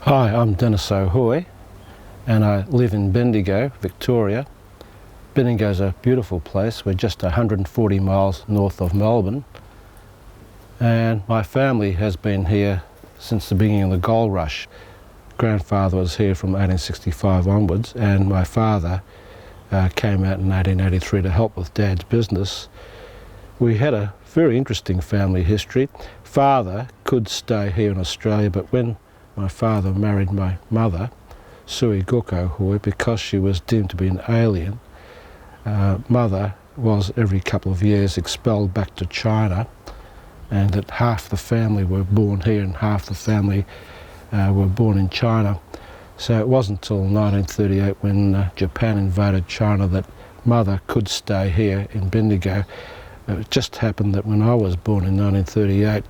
Hi, I'm Dennis O'Hoy and I live in Bendigo, Victoria. Bendigo's a beautiful place. We're just 140 miles north of Melbourne, and my family has been here since the beginning of the gold rush. Grandfather was here from 1865 onwards, and my father came out in 1883 to help with Dad's business. We had a very interesting family history. Father could stay here in Australia, but when my father married my mother, Sui Goko Hui, because she was deemed to be an alien, mother was every couple of years expelled back to China, and that half the family were born here and half the family were born in China. So it wasn't until 1938 when Japan invaded China that mother could stay here in Bendigo. It just happened that when I was born in 1938,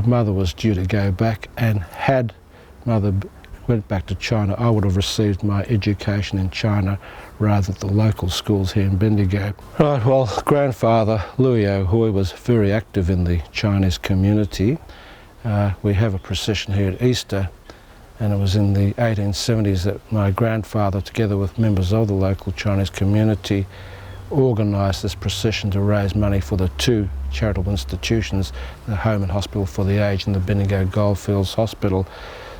mother was due to go back, and had mother went back to China, I would have received my education in China rather than the local schools here in Bendigo. Right, well, grandfather Luo Hui was very active in the Chinese community. We have a procession here at Easter, and it was in the 1870s that my grandfather, together with members of the local Chinese community, organised this procession to raise money for the two charitable institutions, the Home and Hospital for the Aged and the Bendigo Goldfields Hospital.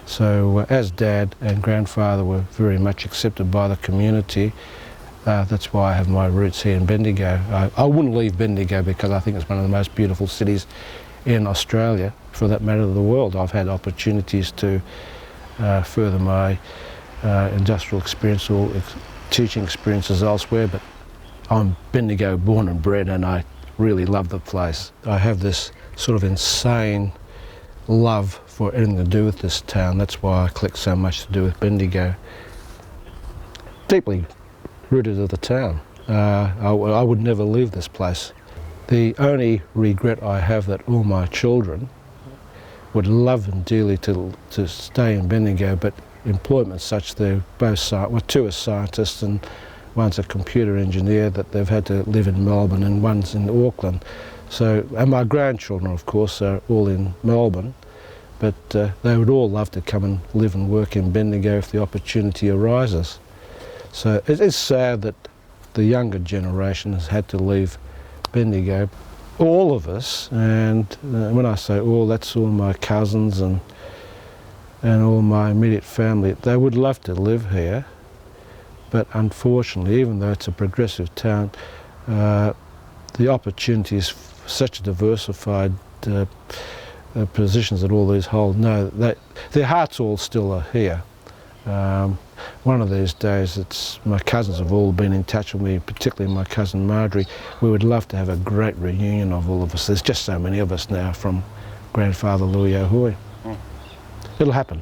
So as Dad and Grandfather were very much accepted by the community, that's why I have my roots here in Bendigo. I wouldn't leave Bendigo because I think it's one of the most beautiful cities in Australia, for that matter the world. I've had opportunities to further my industrial experience or teaching experiences elsewhere, but I'm Bendigo born and bred, and I really love the place. I have this sort of insane love for anything to do with this town. That's why I collect so much to do with Bendigo. Deeply rooted to the town. I would never leave this place. The only regret I have that all my children would love and dearly to stay in Bendigo, but employment's such, they're both, well, two are scientists and one's a computer engineer, that they've had to live in Melbourne, and one's in Auckland. So, and my grandchildren, of course, are all in Melbourne, but they would all love to come and live and work in Bendigo if the opportunity arises. So it is sad that the younger generation has had to leave Bendigo. All of us, and when I say all, that's all my cousins and all my immediate family, they would love to live here, but unfortunately, even though it's a progressive town, the opportunities, such a diversified positions that all these hold, no, their hearts all still are here. One of these days, my cousins have all been in touch with me, particularly my cousin Marjorie. We would love to have a great reunion of all of us. There's just so many of us now from grandfather Luo Hui. It'll happen.